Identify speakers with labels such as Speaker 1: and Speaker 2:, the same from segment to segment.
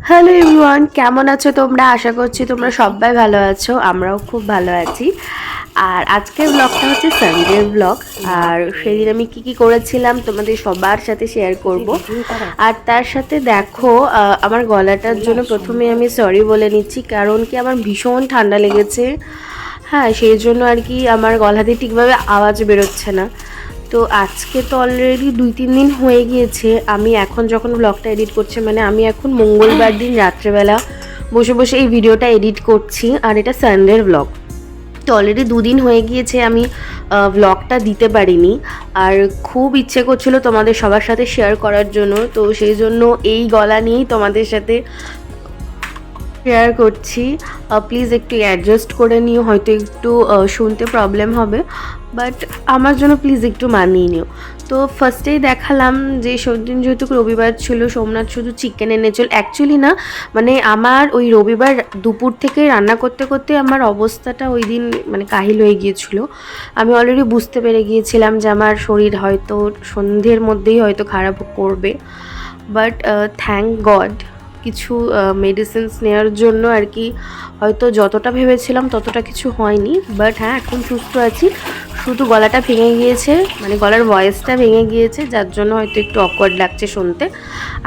Speaker 1: Hello everyone, কেমন আছো তোমরা? আশা করছি তোমরা সবাই ভালো আছো, আমরাও খুব ভালো আছি। আর আজকের ব্লগটা হচ্ছে সানডে ব্লগ। আর সেদিন আমি কি করেছিলাম তোমাদের সবার সাথে শেয়ার করব। আর তার সাথে দেখো, আমার গলাটার জন্য প্রথমে আমি সরি বলে নিচ্ছি, কারণ কি আমার ভীষণ ঠান্ডা লেগেছে। হ্যাঁ, সেই জন্য আর কি আমার গলা দিয়ে ঠিকভাবে আওয়াজ বেরোচ্ছে না। তো আজকে তো অলরেডি 2-3 দিন হয়ে গিয়েছে। আমি এখন যখন ব্লগটা এডিট করছি, মানে আমি এখন মঙ্গলবার দিন রাত্রেবেলা বসে বসে এই ভিডিওটা এডিট করছি, আর এটা সানডের ব্লগ। তো অলরেডি 2 দিন হয়ে গিয়েছে আমি ব্লগটা দিতে পারিনি। আর খুব ইচ্ছে করছিল তোমাদের সবার সাথে শেয়ার করার জন্য, তো সেই জন্য এই গলা নিয়েই তোমাদের সাথে শেয়ার করছি। প্লিজ একটু অ্যাডজাস্ট করে নিও, হয়তো একটু শুনতে প্রবলেম হবে, বাট আমার জন্য প্লিজ একটু মানিয়ে নিও। তো ফার্স্টেই দেখালাম যে সেদিন যেহেতু রবিবার ছিল, সোমনাথ শুধু চিকেন এনেছিল। অ্যাকচুয়ালি না, মানে আমার ওই রবিবার দুপুর থেকে রান্না করতে করতে আমার অবস্থাটা ওই দিন মানে কাহিল হয়ে গিয়েছিল। আমি অলরেডি বুঝতে পেরে গিয়েছিলাম যে আমার শরীর হয়তো সন্ধ্যের মধ্যেই হয়তো খারাপ করবে, বাট থ্যাংক গড কিছু মেডিসিনস নেওয়ার জন্য আর কি হয়তো যতটা ভেবেছিলাম ততটা কিছু হয়নি। বাট হ্যাঁ, এখন সুস্থ আছি। শুধু গলাটা ভেঙে গিয়েছে, মানে গলার ভয়েসটা ভেঙে গিয়েছে, যার জন্য হয়তো একটু অকওয়ার্ড লাগছে শুনতে,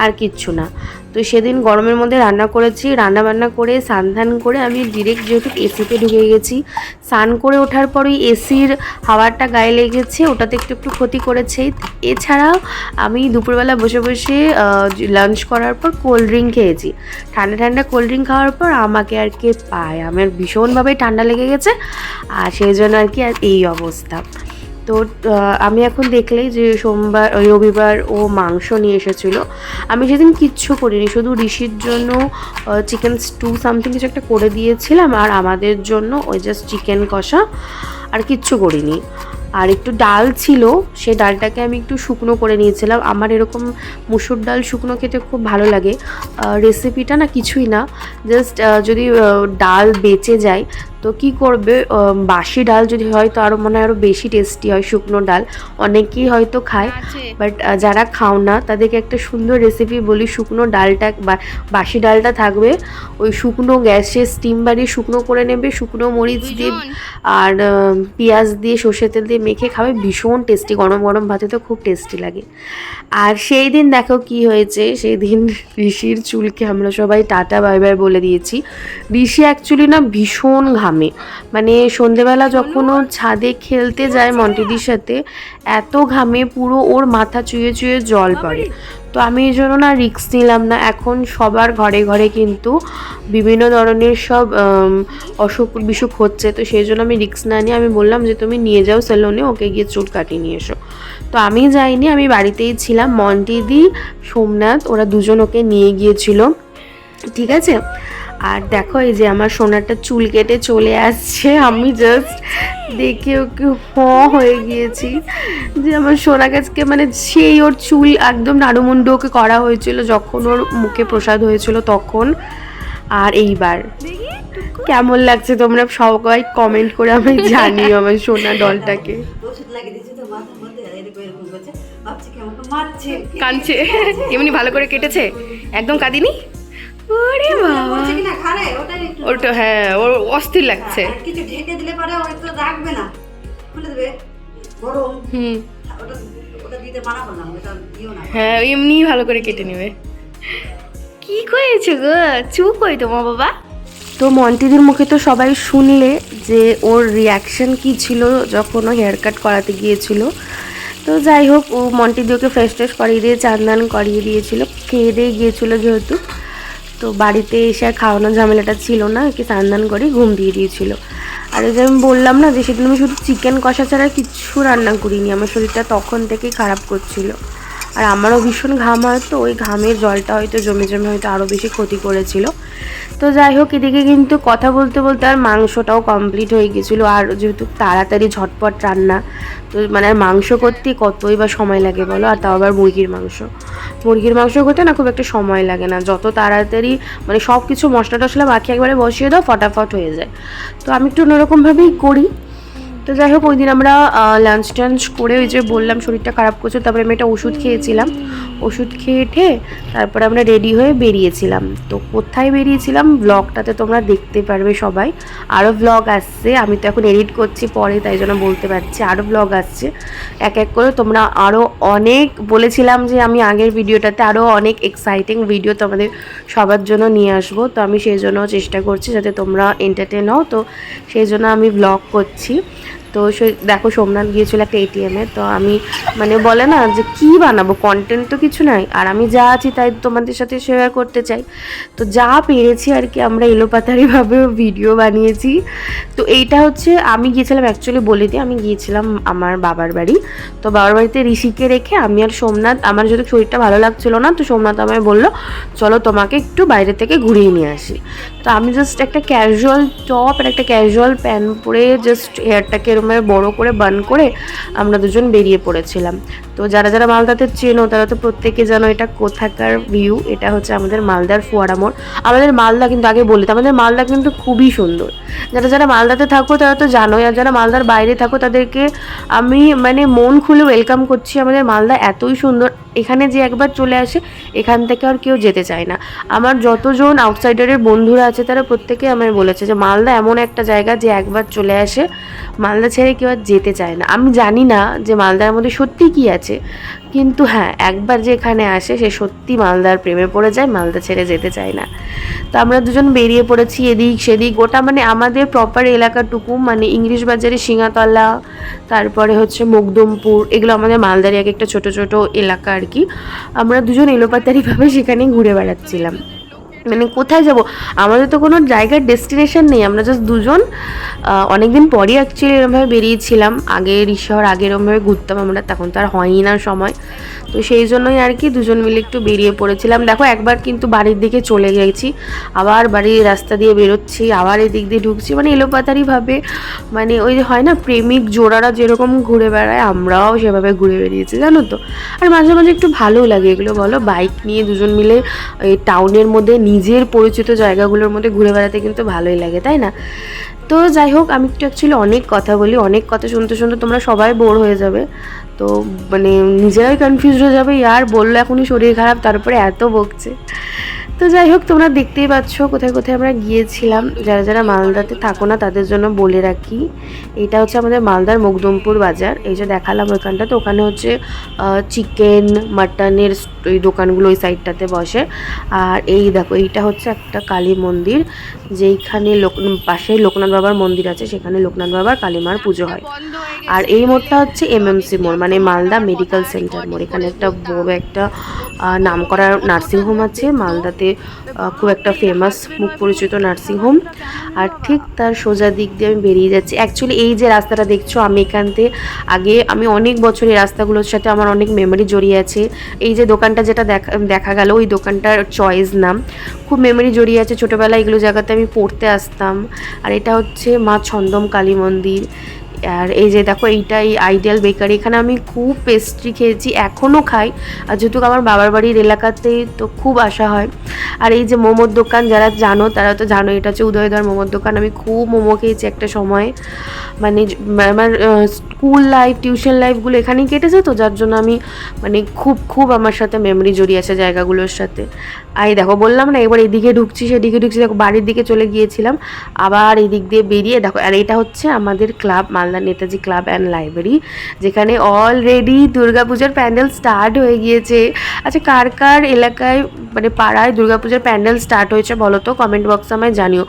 Speaker 1: আর কিচ্ছু না। তো সেদিন গরমের মধ্যে রান্না করেছি, রান্নাবান্না করে স্নান করে আমি ডিরেক্ট যেহেতু এসিতে ঢুকে গেছি, স্নান করে ওঠার পরই এসির হাওয়াটা গায়ে লেগেছে, ওটাতে একটু একটু ক্ষতি করেছে। এছাড়াও আমি দুপুরবেলা বসে বসে লাঞ্চ করার পর কোল্ড ড্রিঙ্ক খেয়েছি। ঠান্ডা ঠান্ডা কোল্ড ড্রিঙ্ক খাওয়ার পর আমাকে আর কি পায়, আমার ভীষণভাবে ঠান্ডা লেগে গেছে, আর সেই জন্য আর কি আর এই অবস্থা। তো আমি এখন দেখলেই যে রবিবার ও মাংস নিয়ে এসেছিলো। আমি সেদিন কিচ্ছু করিনি, শুধু ঋষির জন্য চিকেন স্টু সামথিং কিছু একটা করে দিয়েছিলাম, আর আমাদের জন্য ওই জাস্ট চিকেন কষা, আর কিচ্ছু করিনি। আর একটু ডাল ছিল, সেই ডালটাকে আমি একটু শুকনো করে নিয়েছিলাম। আমার এরকম মুসুর ডাল শুকনো খেতে খুব ভালো লাগে। রেসিপিটা না কিছুই না, জাস্ট যদি ডাল বেঁচে যায় তো কি করবে, বাসি ডাল যদি হয় তো আরও মনে হয় আরও বেশি টেস্টি হয়। শুকনো ডাল অনেকেই হয়তো খায়, বাট যারা খাও না তাদেরকে একটা সুন্দর রেসিপি বলি। শুকনো ডালটা বা বাসি ডালটা থাকবে, ওই শুকনো গ্যাসে স্টিম বাড়িয়ে শুকনো করে নেবে, শুকনো মরিচ দিয়ে আর পেঁয়াজ দিয়ে সর্ষে তেল দিয়ে মেখে খাবে, ভীষণ টেস্টি। গরম গরম ভাতে তো খুব টেস্টি লাগে। আর সেই দিন দেখো কি হয়েছে, সেই দিন ঋষির চুলকে আমরা সবাই টাটা বাই বাই বলে দিয়েছি। ঋষি অ্যাকচুয়ালি না ভীষণ ঘামে, মানে সন্ধেবেলা যখন ও ছাদে খেলতে যায় মন্টিদির সাথে, এত ঘামে পুরো ওর মাথা চুয়ে চুয়ে জল পড়ে। তো আমি এই জন্য না রিস্ক নিলাম না। এখন সবার ঘরে ঘরে কিন্তু বিভিন্ন ধরনের সব অসুখ বিসুখ হচ্ছে, তো সেই জন্য আমি রিস্ক না নিয়ে আমি বললাম যে তুমি নিয়ে যাও সেলুনে, ওকে গিয়ে চুল কাটিয়ে নিয়ে এসো। তো আমি যাইনি, আমি বাড়িতেই ছিলাম। মন্টিদি, সোমনাথ ওরা দুজন ওকে নিয়ে গিয়েছিল, ঠিক আছে। আর দেখো এই যে আমার সোনাটা চুল কেটে চলে আসছে, আমি জাস্ট দেখে ওকে হয়ে গিয়েছি যে আমার সোনা গাছকে, মানে সেই ওর চুল একদম নাড়ুমুন্ডু ওকে করা হয়েছিল যখন ওর মুখে প্রসাদ হয়েছিল তখন। আর এইবার কেমন লাগছে তোমরা সবাই কমেন্ট করে আমি জানিও আমার সোনা ডলটাকে। কাঁদছে এমনি ভালো করে কেটেছে, একদম কাঁদিনি। ওরে বাবা, ওটা হ্যাঁ ওর অস্থির লাগছে।
Speaker 2: কিছু ঢেকে দিলে পরে ওই তো রাখবে না, খুলে দেবে গরম। ওটা দিতে মানা করলাম, ওটা দিও না।
Speaker 1: হ্যাঁ এমনি ভালো করে কেটে নেবে। কি করেছে গো, চুপ কই তোমার বাবা। তো মন্টিদির মুখে তো সবাই শুনলে যে ওর রিয়াকশন কি ছিল যখন ও হেয়ার কাট করাতে গিয়েছিল। তো যাই হোক, ও মন্টিদি ওকে ফ্রেশ ট্রেশ করিয়ে দিয়ে চান করিয়ে দিয়েছিল, খেয়ে দিয়ে গিয়েছিলো যেহেতু। তো বাড়িতে এসে আর খাওয়ানোর ঝামেলাটা ছিল না, একে স্নান করে ঘুম দিয়ে দিয়েছিল। আর এই যে আমি বললাম না যে সেদিন আমি শুধু চিকেন কষা ছাড়া কিচ্ছু রান্না করিনি, আমার শরীরটা তখন থেকেই খারাপ করছিল। আর আমারও ভীষণ ঘাম হয়, তো ওই ঘামের জলটা হয়তো জমে জমে হয়তো আরও বেশি ক্ষতি করেছিল। তো যাই হোক, এদিকে কিন্তু কথা বলতে বলতে আর মাংসটাও কমপ্লিট হয়ে গেছিলো। আর যেহেতু তাড়াতাড়ি ঝটপট রান্না, তো মানে আর মাংস করতে কতই বা সময় লাগে বলো, আর তাও আবার মুরগির মাংস করতে না খুব একটা সময় লাগে না, যত তাড়াতাড়ি মানে সব কিছু মশলা টশলা মাখিয়ে একবারে বসিয়ে দাও, ফটাফট হয়ে যায়। তো আমি একটু অন্যরকমভাবেই করি। তো যাই হোক, ওই দিন আমরা লাঞ্চ টাঞ্চ করে ওই যে বললাম শরীরটা খারাপ করছে, তারপরে আমি একটা ওষুধ খেয়েছিলাম। ওষুধ খেয়ে ঠে তারপর আমরা রেডি হয়ে বেরিয়েছিলাম। তো কোথায় বেরিয়েছিলাম ব্লগটাতে তোমরা দেখতে পারবে সবাই। আরও ব্লগ আসছে, আমি তো এখন এডিট করছি পরে, তাই জন্য বলতে পারছি আরও ব্লগ আসছে এক এক করে। তোমরা আরও অনেক বলেছিলাম যে আমি আগের ভিডিওটাতে আরও অনেক এক্সাইটিং ভিডিও তোমাদের সবার জন্য নিয়ে আসবো, তো আমি সেই জন্য চেষ্টা করছি যাতে তোমরা এন্টারটেন হও, তো সেই জন্য আমি ব্লগ করছি। তো সে দেখো সোমনাথ গিয়েছিল একটা এটিএমে, তো আমি মানে বলে না যে কি বানাবো, কন্টেন্ট তো কিছু নাই, আর আমি যা আছি তাই তোমাদের সাথে শেয়ার করতে চাই। তো যা পেরেছি আর কি আমরা এলোপাতাড়িভাবে ভিডিও বানিয়েছি। তো এইটা হচ্ছে আমি গিয়েছিলাম, অ্যাকচুয়ালি বলে দিই আমি গিয়েছিলাম আমার বাবার বাড়ি। তো বাবার বাড়িতে ঋষিকে রেখে আমি আর সোমনাথ, আমার যদি শরীরটা ভালো লাগছিল না, তো সোমনাথ আমায় বললো চলো তোমাকে একটু বাইরে থেকে ঘুরিয়ে নিয়ে আসি। তো আমি জাস্ট একটা ক্যাজুয়াল টপ আর একটা ক্যাজুয়াল প্যান্ট পরে জাস্ট হেয়ারটাকে এরকমভাবে বড় করে বান করে আমরা দুজন বেরিয়ে পড়েছিলাম। তো যারা যারা মালদাতে চেনো তারা তো প্রত্যেকে জানো এটা কোথাকার ভিউ। এটা হচ্ছে আমাদের মালদার ফোয়ারা মোড়। আমাদের মালদা কিন্তু আগে বলি তো আমাদের মালদা কিন্তু খুবই সুন্দর। যারা যারা মালদাতে থাকো তারা তো জানোই, আর যারা মালদার বাইরে থাকো তাদেরকে আমি মানে মন খুলে ওয়েলকাম করছি। আমাদের মালদা এতই সুন্দর, এখানে যে একবার চলে আসে এখান থেকে আর কেউ যেতে চায় না। আমার যতজন আউটসাইডারের বন্ধুরা আছে তারা প্রত্যেকে আমায় বলেছে যে মালদা এমন একটা জায়গা যে একবার চলে আসে মালদা ছেড়ে কেউ আর যেতে চায় না। আমি জানি না যে মালদার মধ্যে সত্যি কী আছে, কিন্তু হ্যাঁ একবার যে এখানে আসে সে সত্যি মালদার প্রেমে পড়ে যায়, মালদা ছেড়ে যেতে চায় না। তো আমরা দুজন বেরিয়ে পড়েছি এদিক সেদিক, গোটা মানে আমাদের প্রপার এলাকাটুকু মানে ইংলিশ বাজারে সিঙাতলা, তারপরে হচ্ছে মকদুমপুর, এগুলো আমাদের মালদারি এক একটা ছোটো ছোটো এলাকা আর কি। আমরা দুজন এলোপাতাড়িভাবে সেখানে ঘুরে বেড়াচ্ছিলাম। মানে কোথায় যাব, আমাদের তো কোনো জায়গার ডেস্টিনেশন নেই, আমরা জাস্ট দুজন অনেকদিন পরই অ্যাকচুয়ালি এরমভাবে বেরিয়েছিলাম। আগে ঋষার আগে এরমভাবে ঘুরতাম আমরা, তখন তো আর হয়ই না সময়, তো সেই জন্যই আর কি দুজন মিলে একটু বেরিয়ে পড়েছিলাম। দেখো একবার কিন্তু বাড়ির দিকে চলে গেছি, আবার বাড়ির রাস্তা দিয়ে বেরোচ্ছি, আবার এদিক দিয়ে ঢুকছি, মানে এলোপাতাড়িভাবে। মানে ওই যে হয় না প্রেমিক জোড়ারা যেরকম ঘুরে বেড়ায় আমরাও সেভাবে ঘুরে বেরিয়েছি জানো তো। আর মাঝে মাঝে একটু ভালোও লাগে এগুলো বলো, বাইক নিয়ে দুজন মিলে এই টাউনের মধ্যে নিজের পরিচিত জায়গাগুলোর মধ্যে ঘুরে বেড়াতে কিন্তু ভালোই লাগে, তাই না? তো যাই হোক আমি একটু অ্যাকচুয়ালি অনেক কথা বলি, অনেক কথা শুনতে শুনতে তোমরা সবাই বোর হয়ে যাবে, তো মানে নিজেরাই কনফিউজড হয়ে যাবে, ইয়ার বললো এখনই শরীর খারাপ তারপরে এত বকছে। তো যাই হোক তোমরা দেখতেই পাচ্ছ কোথায় কোথায় আমরা গিয়েছিলাম। যারা যারা মালদাতে থাকো না তাদের জন্য বলে রাখি, এটা হচ্ছে আমাদের মালদার মকদুমপুর বাজার। এই যে দেখালাম ওইখানটা, তো ওখানে হচ্ছে চিকেন মাটনের ওই দোকানগুলো ওই সাইডটাতে বসে। আর এই দেখো এইটা হচ্ছে একটা কালী মন্দির, যেইখানে পাশে লোকনাথ বাবার মন্দির আছে, সেখানে লোকনাথ বাবার কালীমার পুজো হয়। আর এই মোড়টা হচ্ছে এমএমসি মোড়, মানে মালদা মেডিকেল সেন্টার মোড়। এখানে একটা বড় একটা নামকরা নার্সিংহোম আছে মালদাতে, খুব একটা ফেমাস মুখ পরিচিত নার্সিংহোম। আর ঠিক তার সোজা দিক দিয়ে আমি বেরিয়ে যাচ্ছি। অ্যাকচুয়ালি এই যে রাস্তাটা দেখছো আমি এখান থেকে আগে আমি অনেক বছর এই রাস্তাগুলোর সাথে আমার অনেক মেমোরি জড়িয়ে আছে। এই যে দোকানটা যেটা দেখা গেল ওই দোকানটার চয়েস নাম, খুব মেমোরি জড়িয়ে আছে, ছোটোবেলায় এগুলো জায়গাতে আমি পড়তে আসতাম। আর এটা হচ্ছে মা ছন্দম কালী মন্দির। আর এই যে দেখো এইটাই আইডিয়াল বেকারি, এখানে আমি খুব পেস্ট্রি খেয়েছি, এখনও খাই, আর যেহেতু আমার বাবার বাড়ির এলাকাতেই তো খুব আসা হয়। আর এই যে মোমোর দোকান, যারা জানো তারা তো জানো, এটা হচ্ছে উদয়দার মোমোর দোকান। আমি খুব মোমো খেয়েছি একটা সময়, মানে আমার স্কুল লাইফ টিউশন লাইফগুলো এখানেই কেটেছে, তো যার জন্য আমি মানে খুব আমার সাথে মেমোরি জড়িয়ে আছে জায়গাগুলোর সাথে। আর দেখো বললাম না এবার এদিকে ঢুকছি সেদিকে ঢুকছি, দেখো বাড়ির দিকে চলে গিয়েছিলাম, আবার এই দিক দিয়ে বেরিয়ে দেখো। আর এটা হচ্ছে আমাদের club Malda Netaji club and library, যেখানে অলরেডি দুর্গাপূজার প্যান্ডেল স্টার্ট হয়ে গিয়েছে। আচ্ছা কার কার এলাকায় মানে পাড়ায় দুর্গাপূজার প্যান্ডেল স্টার্ট হয়েছে বলো তো, কমেন্ট বক্সে আমায় জানিও।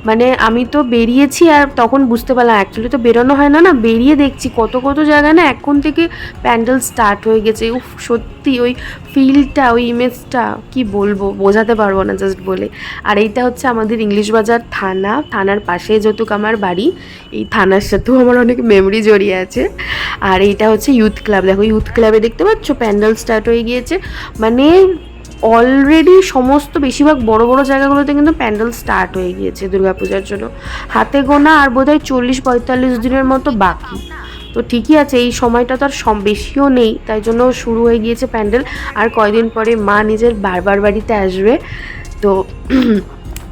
Speaker 1: মানে আমি তো বেরিয়েছি আর তখন বুঝতে পারলাম, অ্যাকচুয়ালি তো বেরোনো হয় না, বেরিয়ে দেখছি কত কত জায়গায় না এখন থেকে প্যান্ডেল স্টার্ট হয়ে গেছে। উফ সত্যি ওই ফিলটা ওই ইমেজটা কি বলবো, বোঝাতে পারবো না জাস্ট বলে। আর এইটা হচ্ছে আমাদের ইংলিশ বাজার থানা, থানার পাশে যেহেতু আমার বাড়ি, এই থানার সাথেও আমার অনেক মেমোরি জড়িয়ে আছে। আর এইটা হচ্ছে ইউথ ক্লাব, দেখো ইউথ ক্লাবে দেখতে পাচ্ছ প্যান্ডেল স্টার্ট হয়ে গিয়েছে, মানে অলরেডি সমস্ত বেশিরভাগ বড় বড় জায়গাগুলোতে কিন্তু প্যান্ডেল স্টার্ট হয়ে গিয়েছে দুর্গাপূজার জন্য। হাতে গোনা আর বোধহয় 40-45 দিনের মতো বাকি, তো ঠিকই আছে, এই সময়টা তো আর বেশিও নেই, তাই জন্য শুরু হয়ে গিয়েছে প্যান্ডেল। আর কয়দিন পরে মা নিজের বারবার বাড়িতে আসবে, তো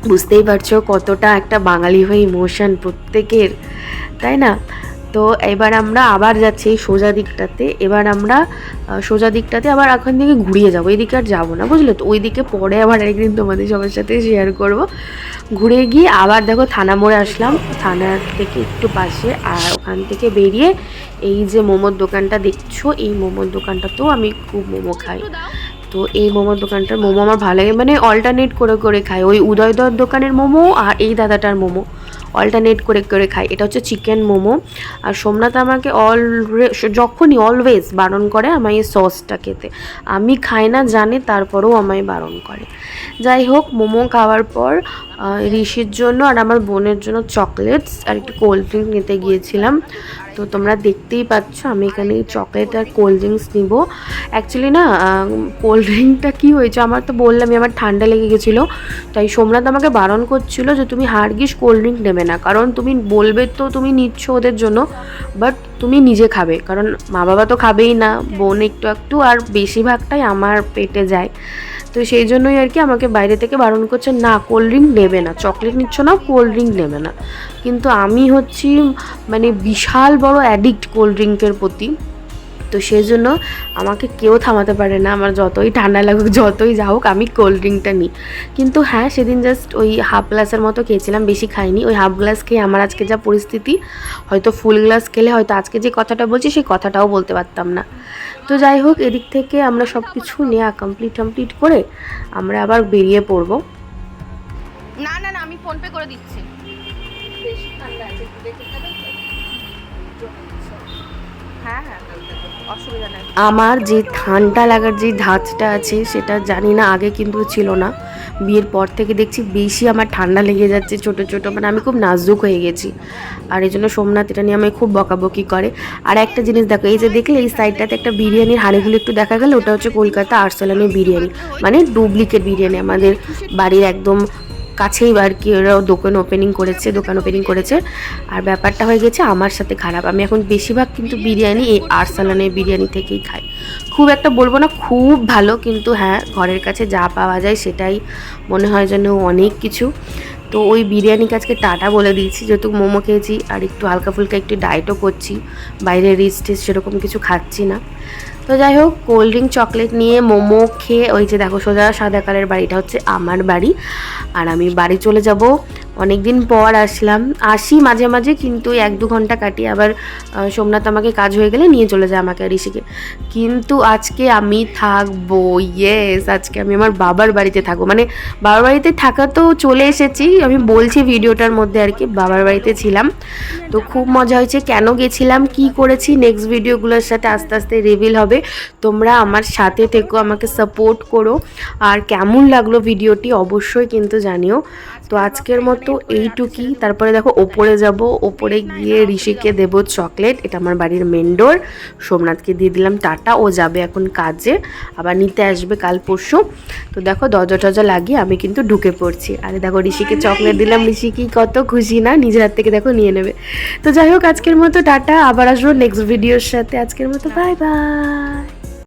Speaker 1: বুঝতেই পারছো কতটা একটা বাঙালি হয়ে ইমোশন প্রত্যেকের, তাই না? তো এবার আমরা আবার যাচ্ছি এই সোজা দিকটাতে। এবার আমরা সোজা দিকটাতে আবার ওখান থেকে ঘুরিয়ে যাবো, এদিকে আর যাবো না, বুঝলে তো। ওই দিকে পরে আবার একদিন তোমাদের সবার সাথে শেয়ার করব। ঘুরে গিয়ে আবার দেখো থানা মোড়ে আসলাম, থানার থেকে একটু পাশে। আর ওখান থেকে বেরিয়ে এই যে মোমোর দোকানটা দেখছো, এই মোমোর দোকানটাতেও আমি খুব মোমো খাই। তো এই মোমোর দোকানটার মোমো আমার ভালো লাগে, মানে অল্টারনেট করে করে খাই। ওই উদয়দর দোকানের মোমো আর এই দাদাটার মোমো অল্টারনেট করে করে খাই। এটা হচ্ছে চিকেন মোমো। আর সোমনাথ আমাকে যখনই অলওয়েজ বারণ করে আমায় এই সসটা খেতে। আমি খাই না জানে, তারপরেও আমায় বারণ করে। যাই হোক, মোমো খাওয়ার পর ঋষির জন্য আর আমার বোনের জন্য চকলেটস আর একটু কোল্ড ড্রিঙ্ক নিতে গিয়েছিলাম। তো তোমরা দেখতেই পাচ্ছ আমি এখানে চকলেট আর কোল্ড ড্রিঙ্কস নিব। অ্যাকচুয়ালি না, কোল্ড ড্রিঙ্কটা কী হয়েছে, আমার তো বললামই আমার ঠান্ডা লেগে গেছিলো। তাই সোমনাথ আমাকে বারণ করছিল যে তুমি হারগিস কোল্ড ড্রিঙ্ক নেবে না, কারণ তুমি বলবে তো তুমি নিচ্ছ ওদের জন্য, বাট তুমি নিজে খাবে, কারণ মা বাবা তো খাবেই না, বোন একটু একটু, আর বেশিরভাগটাই আমার পেটে যায়। তো সেই জন্যই আর কি আমাকে বাইরে থেকে বারণ করছে, না কোল্ড ড্রিঙ্ক নেবে না, চকলেট নিচ্ছ না, কোল্ড ড্রিঙ্ক নেবে না। কিন্তু আমি হচ্ছি মানে বিশাল বড় অ্যাডিক্ট কোল্ড ড্রিঙ্কের প্রতি। তো সেই জন্য আমাকে কেউ থামাতে পারে না, আমার যতই ঠান্ডা লাগুক যতই যা হোক আমি কোল্ড ড্রিঙ্কটা নিই। কিন্তু হ্যাঁ, সেদিন জাস্ট ওই হাফ গ্লাসের মতো খেয়েছিলাম, বেশি খাইনি। ওই হাফ গ্লাস খেয়ে আমার আজকে যা পরিস্থিতি, হয়তো ফুল গ্লাস খেলে হয়তো আজকে যে কথাটা বলছি সেই কথাটাও বলতে পারতাম না। তো যাই হোক, এদিক থেকে আমরা সব কিছু নিয়ে কমপ্লিট করে আমরা আবার বেরিয়ে পড়বো।
Speaker 3: না না না, আমি ফোন পে করে দিচ্ছি।
Speaker 2: বেশি ঠান্ডা আছে, একটু দেখে খাবে তো?
Speaker 3: হ্যাঁ হ্যাঁ, অসুবিধা নেই।
Speaker 1: আমার যে ঠান্ডা লাগার যে ধাঁচটা আছে সেটা জানি না আগে কিন্তু ছিল না, বিয়ের পর থেকে দেখছি বেশি আমার ঠান্ডা লেগে যাচ্ছে ছোটো ছোটো, মানে আমি খুব নাজুক হয়ে গেছি। আর এই জন্য সোমনাথ এটা নিয়ে আমায় খুব বকাবকি করে। আর একটা জিনিস দেখো, এই যে দেখলে এই সাইডটাতে একটা বিরিয়ানির হাঁড়িগুলো একটু দেখা গেল, ওটা হচ্ছে কলকাতা আরসালানের বিরিয়ানি, মানে ডুপ্লিকেট বিরিয়ানি। আমাদের বাড়ির একদম কাছেই আর কি ওরা দোকান ওপেনিং করেছে। আর ব্যাপারটা হয়ে গেছে আমার সাথে খারাপ, আমি এখন বেশিরভাগ কিন্তু বিরিয়ানি এই আরসালানের বিরিয়ানি থেকেই খাই। খুব একটা বলবো না খুব ভালো, কিন্তু হ্যাঁ ঘরের কাছে যা পাওয়া যায় সেটাই মনে হয় যেন অনেক কিছু। তো ওই বিরিয়ানিকে আজকে টাটা বলে দিয়েছি, যেহেতু মোমো খেয়েছি আর একটু হালকা ফুলকা একটু ডায়েটও করছি, বাইরে রিচ টিচ সেরকম কিছু খাচ্ছি না। তো যাই হোক, কোল্ড ড্রিঙ্ক চকলেট নিয়ে মোমো খেয়ে ওই যে দেখো সোজা সাদা কালের বাড়িটা হচ্ছে আমার বাড়ি। আর আমি বাড়ি চলে যাব, অনেক দিন পর আসি মাঝে মাঝে, কিন্তু 1-2 ঘন্টা কাটিয়ে আবার সোমনাথ আমাকে কাজ হয়ে গেলে নিয়ে চলে যায় আমাকে আর ঋষিকে। কিন্তু আজকে আমি থাকবো, ইয়েস, আজকে আমি আমার বাবার বাড়িতে থাকবো। মানে বাবার বাড়িতে থাকা তো চলে এসেছি, আমি বলছি ভিডিওটার মধ্যে আর কি, বাবার বাড়িতে ছিলাম। তো খুব মজা হয়েছে, কেন গেছিলাম কি করেছি নেক্সট ভিডিওগুলোর সাথে আস্তে আস্তে রিভিল হবে। তোমরা আমার সাথে থেকো, আমাকে সাপোর্ট করো। আর কেমন লাগলো ভিডিওটি অবশ্যই কিন্তু জানিও। তো আজকের মতো এইটুকুই। তারপরে দেখো ওপরে যাব, ওপরে গিয়ে ঋষিকে দেব চকলেট, এটা আমার বাড়ির মেন ডোর। সোমনাথকে দিয়ে দিলাম টাটা, ও যাবে এখন কাজে, আবার নিতে আসবে কাল পরশু। তো দেখো দরজা টরজা লাগিয়ে আমি কিন্তু ঢুকে পড়ছি। আরে দেখো ঋষিকে চকলেট দিলাম, ঋষি কি কত খুশি না, নিজের হাত থেকে দেখো নিয়ে নেবে। তো যাই হোক, আজকের মতো টাটা, আবার আসবো নেক্সট ভিডিওর সাথে। আজকের মতো বাই বাই।